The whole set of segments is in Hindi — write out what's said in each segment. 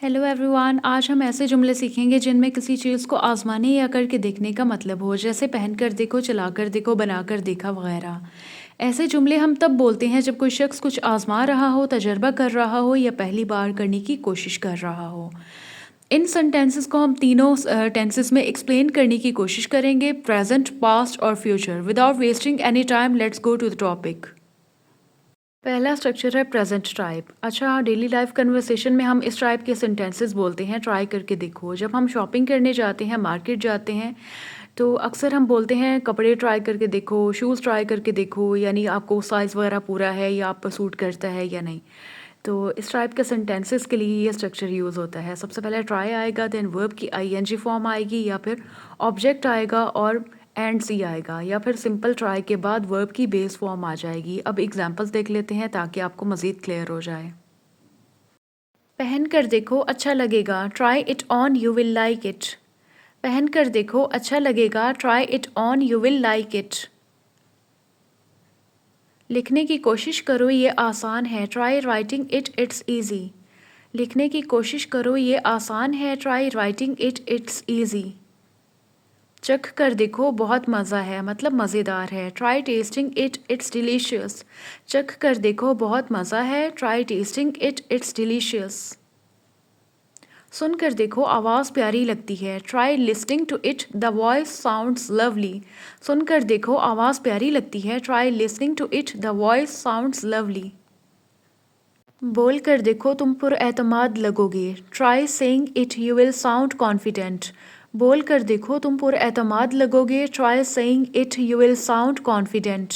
हेलो एवरीवन, आज हम ऐसे जुमले सीखेंगे जिनमें किसी चीज़ को आजमाने या करके देखने का मतलब हो, जैसे पहन कर देखो, चला कर देखो, बना कर देखा वगैरह। ऐसे जुमले हम तब बोलते हैं जब कोई शख्स कुछ आजमा रहा हो, तजर्बा कर रहा हो या पहली बार करने की कोशिश कर रहा हो। इन सेंटेंसेस को हम तीनों टेंसेस में एक्सप्लेन करने की कोशिश करेंगे, प्रेजेंट, पास्ट और future. Without wasting any time, let's go to the topic. पहला स्ट्रक्चर है प्रेजेंट टाइप। अच्छा, डेली लाइफ कन्वर्सेशन में हम इस टाइप के सेंटेंसेस बोलते हैं, ट्राई करके देखो। जब हम शॉपिंग करने जाते हैं, मार्केट जाते हैं, तो अक्सर हम बोलते हैं कपड़े ट्राई करके देखो, शूज़ ट्राई करके देखो, यानी आपको साइज़ वगैरह पूरा है या आप पर सूट करता है या नहीं। तो इस टाइप के सेंटेंसेस के लिए ये स्ट्रक्चर यूज़ होता है। सबसे पहले ट्राई आएगा, देन वर्ब की आईएनजी फॉर्म आएगी, या फिर ऑब्जेक्ट आएगा और एंड सी आएगा, या फिर सिंपल ट्राई के बाद वर्ब की बेस फॉर्म आ जाएगी। अब एग्जांपल्स देख लेते हैं ताकि आपको मज़ीद क्लियर हो जाए। पहन कर देखो, अच्छा लगेगा, try it on, you will like it. पहन कर देखो, अच्छा लगेगा, try it on, you will like it. लिखने की कोशिश करो, ये आसान है, try writing it, it's easy. लिखने की कोशिश करो, ये आसान है, try writing it, it's easy. चख कर देखो, बहुत मज़ा है, मतलब मज़ेदार है, try testing it, it's delicious. चख कर देखो, बहुत मज़ा है, try testing it, it's delicious. सुन कर देखो, आवाज़ प्यारी लगती है, try listening to it, the voice sounds lovely. सुन कर देखो, आवाज़ प्यारी लगती है, try listening to it, the voice sounds lovely. बोल कर देखो, तुम पुरएतमाद लगोगे, try saying it, you will sound confident. बोल कर देखो, तुम पुरएतमाद लगोगे, try saying it, you will sound confident.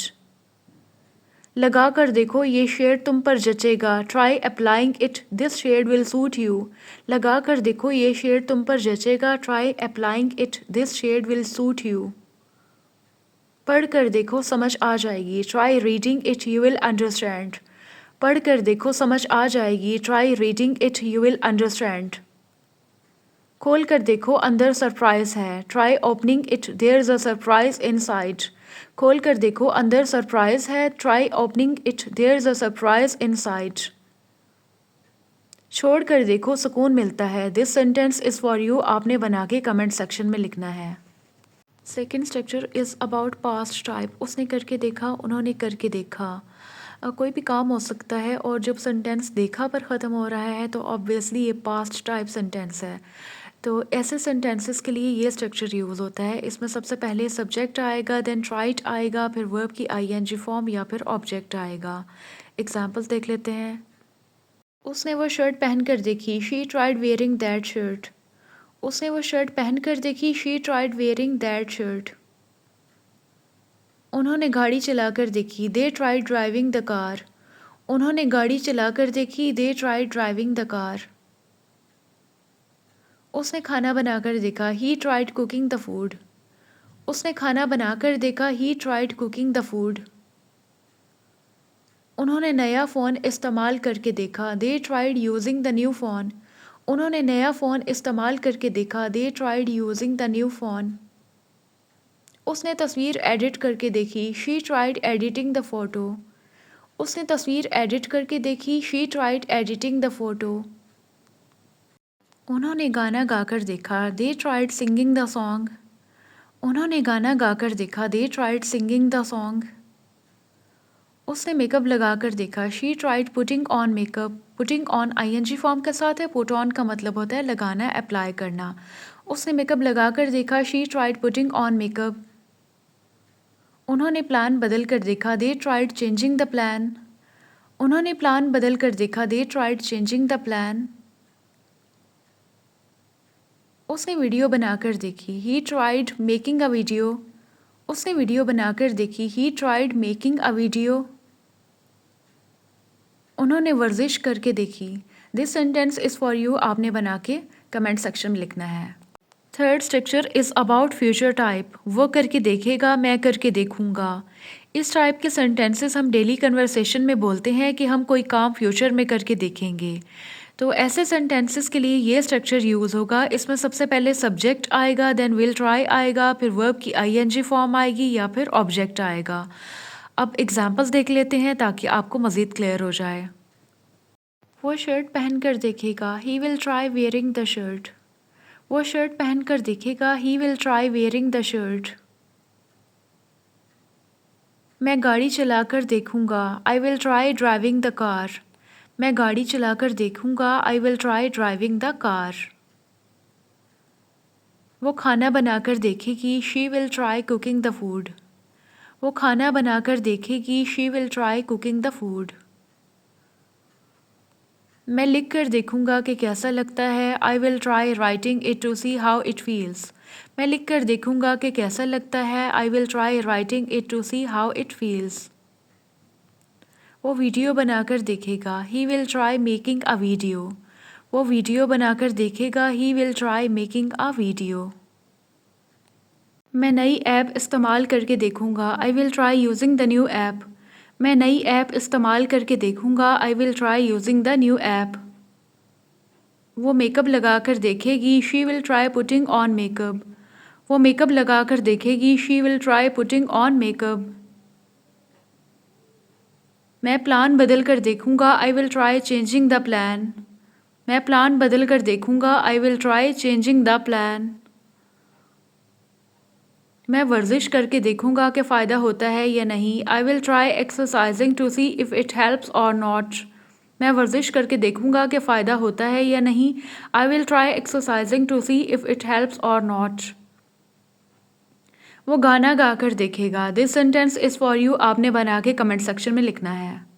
लगा कर देखो, ये शेड तुम पर जचेगा, try applying it, this shade will suit you. लगा कर देखो, ये शेड तुम पर जचेगा, try applying it, this shade will suit you. पढ़ कर देखो, समझ आ जाएगी, try reading it, you will understand. पढ़ कर देखो, समझ आ जाएगी, try reading it, you will understand. खोल कर देखो, अंदर सरप्राइज है, try opening it, there is a surprise inside. खोल कर देखो, अंदर सरप्राइज है, try opening it, there is a surprise inside. छोड़ कर देखो, सुकून मिलता है, this sentence is for you, आपने बना के कमेंट सेक्शन में लिखना है। Second structure is about past type. उसने करके देखा, उन्होंने करके देखा। कोई भी काम हो सकता है और जब सेंटेंस देखा पर ख़त्म हो रहा है तो ऑब्वियसली ये पास्ट टाइप सेंटेंस है। तो ऐसे सेंटेंसेस के लिए ये स्ट्रक्चर यूज़ होता है। इसमें सबसे पहले सब्जेक्ट आएगा, देन ट्राइड आएगा, फिर वर्ब की आईएनजी फॉर्म या फिर ऑब्जेक्ट आएगा। एग्जाम्पल्स देख लेते हैं। उसने वो शर्ट पहन कर देखी, she tried wearing that shirt. उसने वो शर्ट पहन कर देखी, she tried wearing that shirt. उन्होंने गाड़ी चलाकर देखी, they tried driving the car. उन्होंने गाड़ी चलाकर देखी, they tried driving the car. उसने खाना बनाकर देखा, he tried cooking the food. उसने खाना बनाकर देखा, he tried cooking the food. उन्होंने नया फ़ोन इस्तेमाल करके देखा, they tried using the new phone. उन्होंने नया फ़ोन इस्तेमाल करके देखा, they tried using the new phone. उसने तस्वीर एडिट करके देखी, she tried editing the photo. उसने तस्वीर एडिट करके देखी, she tried editing the photo. उन्होंने गाना गाकर देखा, they tried singing the song. उन्होंने गाना गाकर देखा, they tried singing the song. उसने मेकअप लगाकर देखा, she tried putting on makeup. Putting on ING form के साथ है, पुट ऑन का मतलब होता है लगाना, अप्लाई करना। उसने मेकअप लगाकर देखा, she tried putting on makeup. उन्होंने प्लान बदल कर देखा, they tried changing the plan. उन्होंने प्लान बदल कर देखा, they tried changing the plan. उसने वीडियो बनाकर देखी, he tried making a video. उसने वीडियो बनाकर देखी, he tried making a video. उन्होंने वर्जिश करके देखी। This sentence is for you, आपने बना के कमेंट सेक्शन में लिखना है। Third structure is about future type. वो करके देखेगा, मैं करके देखूंगा। इस टाइप के सेंटेंसेस हम डेली कन्वर्सेशन में बोलते हैं कि हम कोई काम फ्यूचर में करके देखेंगे। तो ऐसे सेंटेंसेस के लिए ये स्ट्रक्चर यूज़ होगा। इसमें सबसे पहले सब्जेक्ट आएगा, देन विल ट्राई आएगा, फिर वर्ब की आईएनजी फॉर्म आएगी या फिर ऑब्जेक्ट आएगा। अब एग्जाम्पल्स देख लेते हैं ताकि आपको मज़ीद क्लियर हो जाए। वो शर्ट पहन कर देखेगा, he will try wearing the shirt. वो शर्ट पहन कर देखेगा, he will try wearing the shirt. मैं गाड़ी चला कर देखूँगा, I will try driving the car. मैं गाड़ी चला कर देखूँगा, I will try driving the car. वो खाना बनाकर देखेगी, she will try cooking the food. वो खाना बनाकर देखेगी, she will try cooking the food. मैं लिख कर देखूँगा कि कैसा लगता है, I will try writing it to see how it feels. मैं लिख कर देखूँगा कि कैसा लगता है, I will try writing it to see how it feels. वो वीडियो बनाकर देखेगा, he will try making a video. वो वीडियो बनाकर देखेगा, he will try making a video. मैं नई ऐप इस्तेमाल करके देखूँगा, I will try using the new app. मैं नई ऐप इस्तेमाल करके देखूँगा, I will try using the new app. वो मेकअप लगा कर देखेगी, she will try putting on makeup. वो मेकअप लगा कर देखेगी, she will try putting on makeup. मैं प्लान बदल कर देखूँगा, I will try changing the plan. मैं प्लान बदल कर देखूँगा, I will try changing the plan. मैं वर्जिश करके देखूँगा कि फ़ायदा होता है या नहीं, I will try exercising to see if it helps or not. मैं वर्जिश करके देखूँगा कि फ़ायदा होता है या नहीं, I will try exercising to see if it helps or not. वो गाना गा कर देखेगा, this sentence is for you आपने बना के कमेंट सेक्शन में लिखना है।